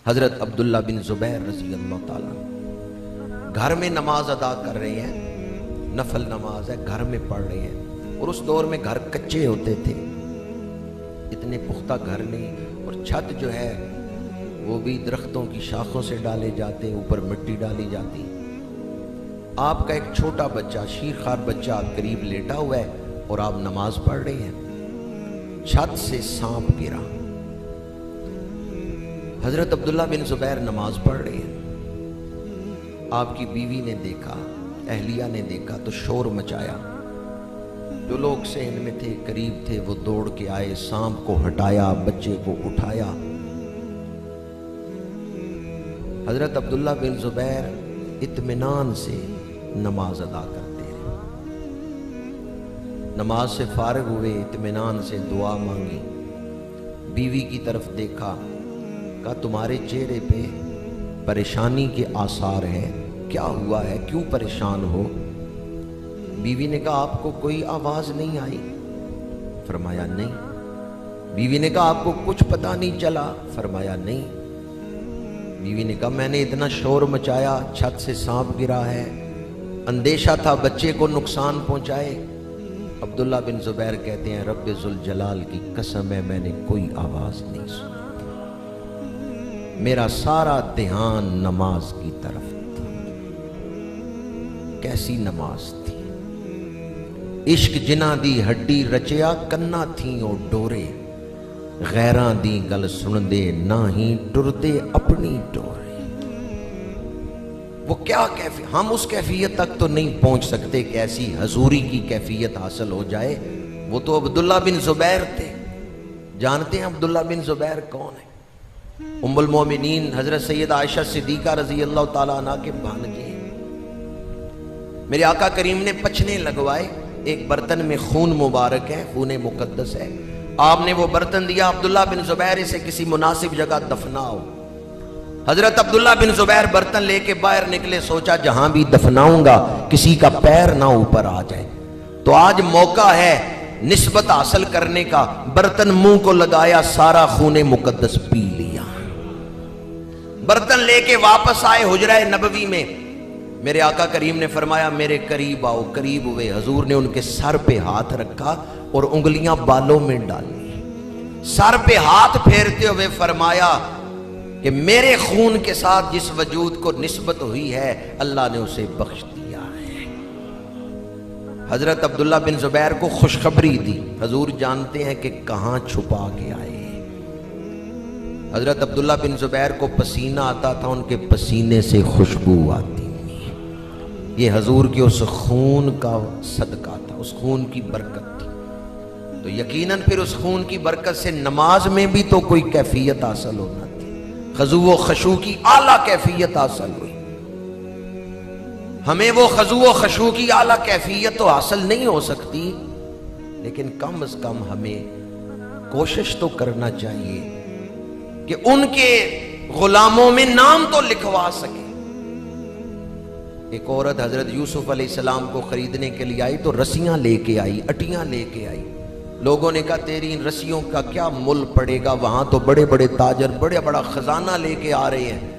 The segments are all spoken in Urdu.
حضرت عبداللہ بن زبیر رضی اللہ تعالیٰ گھر میں نماز ادا کر رہے ہیں، نفل نماز ہے، گھر میں پڑھ رہے ہیں، اور اس دور میں گھر کچے ہوتے تھے، اتنے پختہ گھر نہیں، اور چھت جو ہے وہ بھی درختوں کی شاخوں سے ڈالے جاتے، اوپر مٹی ڈالی جاتی۔ آپ کا ایک چھوٹا بچہ، شیرخوار بچہ قریب لیٹا ہوا ہے اور آپ نماز پڑھ رہے ہیں، چھت سے سانپ گرا۔ حضرت عبداللہ بن زبیر نماز پڑھ رہے ہیں، آپ کی بیوی نے دیکھا، اہلیہ نے دیکھا تو شور مچایا، جو لوگ صحن میں تھے، قریب تھے، وہ دوڑ کے آئے، سانپ کو ہٹایا، بچے کو اٹھایا۔ حضرت عبداللہ بن زبیر اطمینان سے نماز ادا کرتے رہے، نماز سے فارغ ہوئے، اطمینان سے دعا مانگی، بیوی کی طرف دیکھا، کہا تمہارے چہرے پہ پریشانی کے آثار ہیں، کیا ہوا ہے، کیوں پریشان ہو؟ بیوی نے کہا آپ کو کوئی آواز نہیں آئی؟ فرمایا نہیں۔ بیوی نے کہا آپ کو کچھ پتہ نہیں چلا؟ فرمایا نہیں۔ بیوی نے کہا میں نے اتنا شور مچایا، چھت سے سانپ گرا ہے، اندیشہ تھا بچے کو نقصان پہنچائے۔ عبداللہ بن زبیر کہتے ہیں رب ذوالجلال کی قسم ہے میں نے کوئی آواز نہیں سنی، میرا سارا دھیان نماز کی طرف تھا۔ کیسی نماز تھی! عشق جنہ دی ہڈی رچیا کنا تھیں او ڈورے، غیراں دی گل سن دے نہ ہی ٹردے اپنی ڈورے۔ وہ کیا کیفیت، ہم اس کیفیت تک تو نہیں پہنچ سکتے کہ ایسی حضوری کی کیفیت حاصل ہو جائے۔ وہ تو عبداللہ بن زبیر تھے۔ جانتے ہیں عبداللہ بن زبیر کون ہے؟ ام المومنین حضرت سیدہ عائشہ صدیقہ رضی اللہ تعالیٰ عنہ کے بھانجے ہیں۔ میرے آقا کریم نے پچھنے لگوائے، ایک برتن میں خون مبارک ہے، خون مقدس ہے، آپ نے وہ برتن دیا، عبداللہ بن زبیر اسے کسی مناسب جگہ دفناؤ۔ حضرت عبداللہ بن زبیر برتن لے کے باہر نکلے، سوچا جہاں بھی دفناؤں گا کسی کا پیر نہ اوپر آ جائے، تو آج موقع ہے نسبت حاصل کرنے کا۔ برتن منہ کو لگایا، سارا خون مقدس پی لیا۔ برتن لے کے واپس آئے حجرہ نبوی میں، میرے آقا کریم نے فرمایا میرے قریب آؤ، قریب ہوئے، حضور نے ان کے سر پہ ہاتھ رکھا اور انگلیاں بالوں میں ڈالی، سر پہ ہاتھ پھیرتے ہوئے فرمایا کہ میرے خون کے ساتھ جس وجود کو نسبت ہوئی ہے اللہ نے اسے بخش دیا ہے۔ حضرت عبداللہ بن زبیر کو خوشخبری دی، حضور جانتے ہیں کہ کہاں چھپا کے آئے۔ حضرت عبداللہ بن زبیر کو پسینہ آتا تھا، ان کے پسینے سے خوشبو آتی، یہ حضور کے اس خون کا صدقہ تھا، اس خون کی برکت تھی۔ تو یقیناً پھر اس خون کی برکت سے نماز میں بھی تو کوئی کیفیت حاصل ہونا تھی، خضوع و خشوع کی اعلیٰ کیفیت حاصل ہوئی۔ ہمیں وہ خضوع و خشوع کی اعلیٰ کیفیت تو حاصل نہیں ہو سکتی، لیکن کم از کم ہمیں کوشش تو کرنا چاہیے کہ ان کے غلاموں میں نام تو لکھوا سکے۔ ایک عورت حضرت یوسف علیہ السلام کو خریدنے کے لیے آئی تو رسیاں لے کے آئی، اٹیاں لے کے آئی۔ لوگوں نے کہا تیری ان رسیوں کا کیا مل پڑے گا، وہاں تو بڑے بڑے تاجر بڑے بڑا خزانہ لے کے آ رہے ہیں۔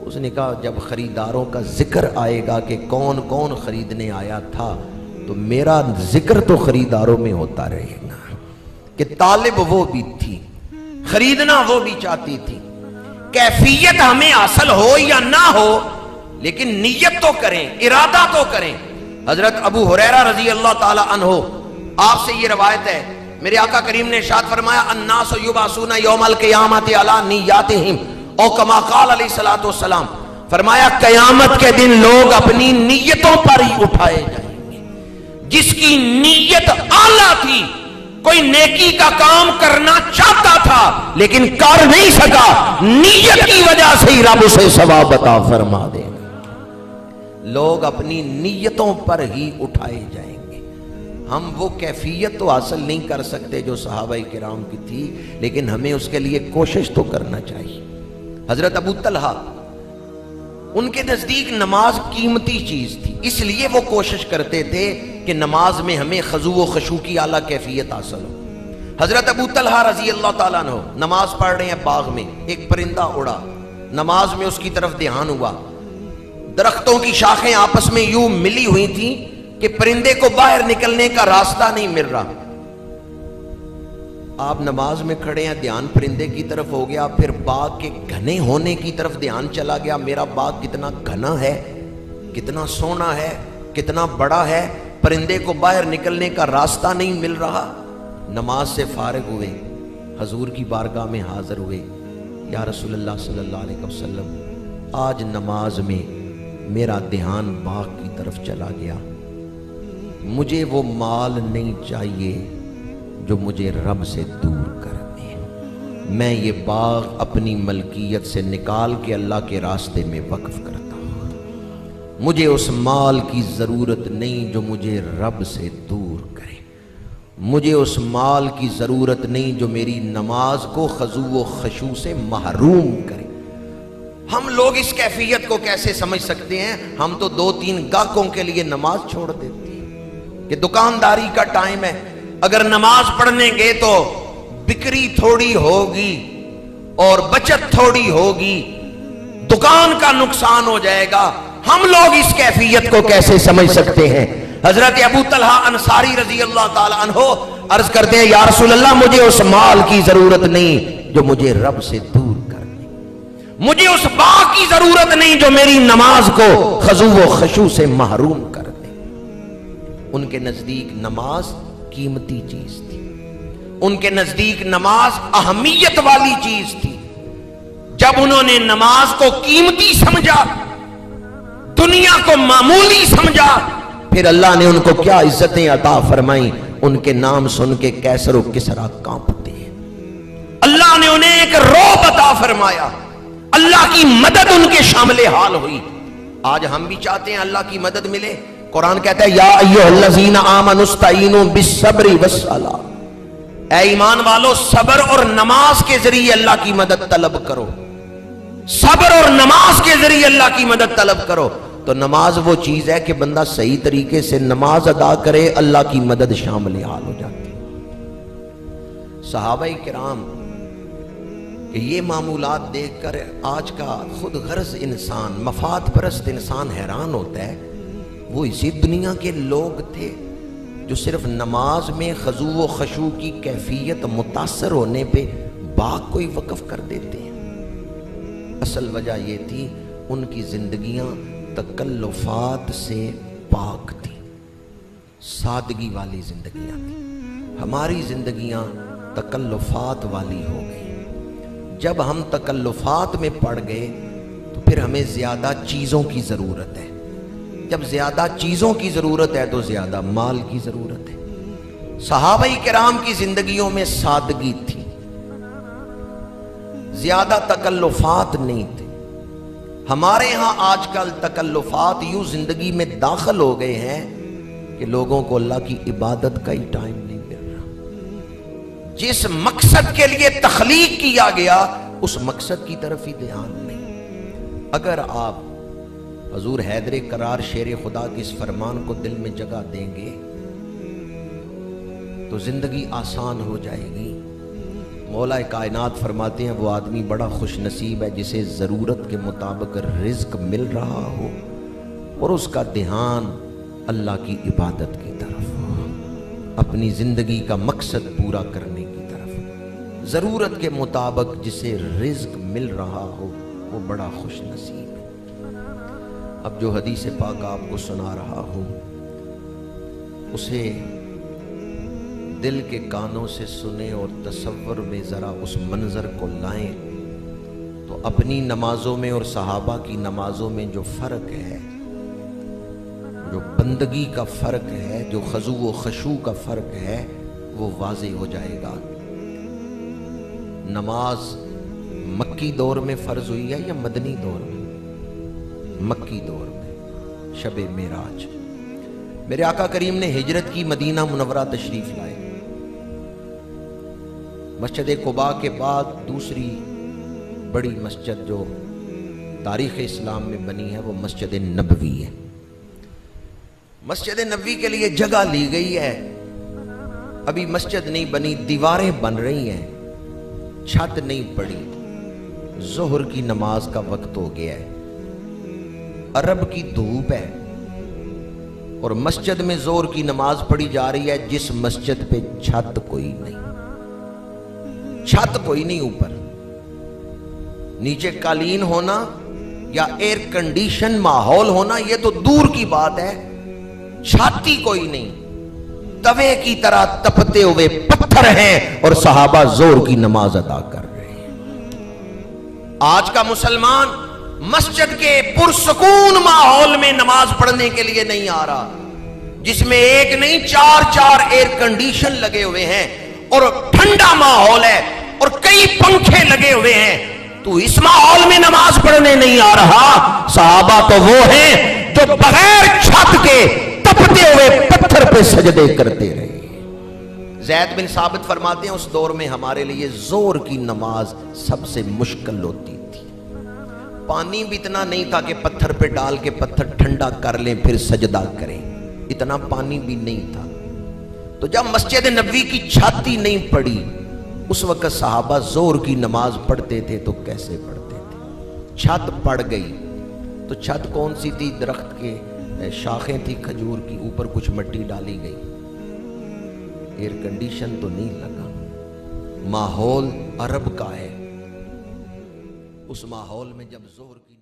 اس نے کہا جب خریداروں کا ذکر آئے گا کہ کون کون خریدنے آیا تھا تو میرا ذکر تو خریداروں میں ہوتا رہے گا کہ طالب وہ بھی تھی، خریدنا وہ بھی چاہتی تھی۔ کیفیت ہمیں حاصل ہو یا نہ ہو لیکن نیت تو کریں، ارادہ تو کریں۔ حضرت ابو ہریرہ رضی اللہ تعالی عنہ، آپ سے یہ روایت ہے، میرے آقا کریم نے ارشاد فرمایا الناس یبعثون یوم القیامت علی نیاتہم، او کما قال علیہ الصلوۃ والسلام، فرمایا قیامت کے دن لوگ اپنی نیتوں پر ہی اٹھائے جائیں گے۔ جس کی نیت اعلیٰ تھی، کوئی نیکی کا کام کرنا چاہتا تھا لیکن کر نہیں سکا، نیت کی وجہ سے ہی رب اسے ثواب عطا فرما دے گا۔ لوگ اپنی نیتوں پر ہی اٹھائے جائیں گے۔ ہم وہ کیفیت تو حاصل نہیں کر سکتے جو صحابہ کرام کی تھی، لیکن ہمیں اس کے لیے کوشش تو کرنا چاہیے۔ حضرت ابو طلحہ، ان کے نزدیک نماز قیمتی چیز تھی، اس لیے وہ کوشش کرتے تھے کہ نماز میں ہمیں خضوع و خشوع کی اعلیٰ کیفیت حاصل ہو۔ حضرت ابو طلحہ رضی اللہ تعالیٰ عنہ نماز پڑھ رہے ہیں، باغ میں ایک پرندہ اڑا، نماز میں اس کی طرف دھیان ہوا، درختوں کی شاخیں آپس میں یوں ملی ہوئی تھیں کہ پرندے کو باہر نکلنے کا راستہ نہیں مل رہا. آپ نماز میں کھڑے ہیں، دھیان پرندے کی طرف ہو گیا، پھر باغ کے گھنے ہونے کی طرف دھیان چلا گیا. میرا باغ کتنا گھنا ہے، کتنا سونا ہے، کتنا بڑا ہے، پرندے کو باہر نکلنے کا راستہ نہیں مل رہا. نماز سے فارغ ہوئے، حضور کی بارگاہ میں حاضر ہوئے. یا رسول اللہ صلی اللہ علیہ وسلم، آج نماز میں میرا دھیان باغ کی طرف چلا گیا، مجھے وہ مال نہیں چاہیے جو مجھے رب سے دور کر دے. میں یہ باغ اپنی ملکیت سے نکال کے اللہ کے راستے میں وقف کرتا ہوں. مجھے اس مال کی ضرورت نہیں جو مجھے رب سے دور کرے. مجھے اس مال کی ضرورت نہیں جو میری نماز کو خضوع و خشوع سے محروم کرے. ہم لوگ اس کیفیت کو کیسے سمجھ سکتے ہیں؟ ہم تو 2-3 گاہکوں کے لیے نماز چھوڑ دیتے ہیں کہ دکانداری کا ٹائم ہے، اگر نماز پڑھنے گے تو بکری تھوڑی ہوگی اور بچت تھوڑی ہوگی، دکان کا نقصان ہو جائے گا. ہم لوگ اس کیفیت کو کیسے سمجھ سکتے ہیں؟ حضرت ابو طلحہ انصاری رضی اللہ تعالی عنہ عرض کرتے ہیں، یا رسول اللہ مجھے اس مال کی ضرورت نہیں جو مجھے رب سے دور کر دے، مجھے اس باغ کی ضرورت نہیں جو میری نماز کو خضوع و خشوع سے محروم کر دے. ان کے نزدیک نماز قیمتی چیز تھی، ان کے نزدیک نماز اہمیت والی چیز تھی. جب انہوں نے نماز کو قیمتی سمجھا، دنیا کو معمولی سمجھا، پھر اللہ نے ان کو کیا عزتیں عطا فرمائیں. ان کے نام سن کے کیسر و کسرا کانپتے ہیں. اللہ نے انہیں ایک رعب عطا فرمایا، اللہ کی مدد ان کے شامل حال ہوئی. آج ہم بھی چاہتے ہیں اللہ کی مدد ملے. قرآن کہتا ہے، یا ایھا الذین آمنوا استعینوا بالصبر والصلاۃ، اے ایمان والو صبر اور نماز کے ذریعے اللہ کی مدد طلب کرو. صبر اور نماز کے ذریعے اللہ کی مدد طلب کرو. تو نماز وہ چیز ہے کہ بندہ صحیح طریقے سے نماز ادا کرے، اللہ کی مدد شامل حال ہو جاتی. صحابہ کرام کہ یہ معمولات دیکھ کر آج کا خود غرض انسان، مفاد پرست انسان حیران ہوتا ہے. وہ اسی دنیا کے لوگ تھے جو صرف نماز میں خضوع و خشوع کی کیفیت متاثر ہونے پہ باغ کو ہی وقف کر دیتے ہیں. اصل وجہ یہ تھی ان کی زندگیاں تکلفات سے پاک تھی، سادگی والی زندگیاں تھی. ہماری زندگیاں تکلفات والی ہو گئی. جب ہم تکلفات میں پڑ گئے تو پھر ہمیں زیادہ چیزوں کی ضرورت ہے. جب زیادہ چیزوں کی ضرورت ہے تو زیادہ مال کی ضرورت ہے. صحابہ کرام کی زندگیوں میں سادگی تھی، زیادہ تکلفات نہیں تھے. ہمارے ہاں آج کل تکلفات یوں زندگی میں داخل ہو گئے ہیں کہ لوگوں کو اللہ کی عبادت کا ہی ٹائم نہیں مل رہا. جس مقصد کے لیے تخلیق کیا گیا اس مقصد کی طرف ہی دھیان نہیں. اگر آپ حضور حیدر کرار شیر خدا کے اس فرمان کو دل میں جگہ دیں گے تو زندگی آسان ہو جائے گی. مولا کائنات فرماتے ہیں، وہ آدمی بڑا خوش نصیب ہے جسے ضرورت کے مطابق رزق مل رہا ہو اور اس کا دھیان اللہ کی عبادت کی طرف ہو، اپنی زندگی کا مقصد پورا کرنے کی طرف. ضرورت کے مطابق جسے رزق مل رہا ہو وہ بڑا خوش نصیب ہے. اب جو حدیث پاک آپ کو سنا رہا ہوں اسے دل کے کانوں سے سنیں اور تصور میں ذرا اس منظر کو لائیں تو اپنی نمازوں میں اور صحابہ کی نمازوں میں جو فرق ہے، جو بندگی کا فرق ہے، جو خضوع و خشوع کا فرق ہے، وہ واضح ہو جائے گا. نماز مکی دور میں فرض ہوئی ہے یا مدنی دور میں؟ مکی دور میں، شب معراج. میرے آقا کریم نے ہجرت کی، مدینہ منورہ تشریف لائے. مسجد قباء کے بعد دوسری بڑی مسجد جو تاریخ اسلام میں بنی ہے وہ مسجد نبوی ہے. مسجد نبوی کے لیے جگہ لی گئی ہے، ابھی مسجد نہیں بنی، دیواریں بن رہی ہیں، چھت نہیں پڑی. ظہر کی نماز کا وقت ہو گیا ہے، عرب کی دھوپ ہے اور مسجد میں ظہر کی نماز پڑھی جا رہی ہے، جس مسجد پہ چھت کوئی نہیں، چھت کوئی نہیں، اوپر نیچے قالین ہونا یا ایئر کنڈیشن ماحول ہونا یہ تو دور کی بات ہے، چھاتی کوئی نہیں، توے کی طرح تپتے ہوئے پتھر ہیں اور صحابہ ظہر کی نماز ادا کر رہے ہیں۔ آج کا مسلمان مسجد کے پرسکون ماحول میں نماز پڑھنے کے لیے نہیں آ رہا، جس میں ایک نہیں چار ایئر کنڈیشن لگے ہوئے ہیں اور ٹھنڈا ماحول ہے اور کئی پنکھے لگے ہوئے ہیں، تو اس ماحول میں نماز پڑھنے نہیں آ رہا۔ صحابہ تو وہ ہیں جو بغیر چھت کے تپتے ہوئے پتھر پہ سجدے کرتے رہے۔ زید بن ثابت فرماتے ہیں اس دور میں ہمارے لیے ظہر کی نماز سب سے مشکل ہوتی تھی، پانی بھی اتنا نہیں تھا کہ پتھر پہ ڈال کے پتھر ٹھنڈا کر لیں پھر سجدہ کریں، اتنا پانی بھی نہیں تھا۔ تو جب مسجد نبوی کی چھاتی نہیں پڑی، اس وقت صحابہ ظہر کی نماز پڑھتے تھے تو کیسے پڑھتے تھے؟ چھت پڑ گئی تو چھت کون سی تھی؟ درخت کے شاخیں تھی کھجور کی، اوپر کچھ مٹی ڈالی گئی، ایئر کنڈیشن تو نہیں لگا، ماحول عرب کا ہے، اس ماحول میں جب ظہر کی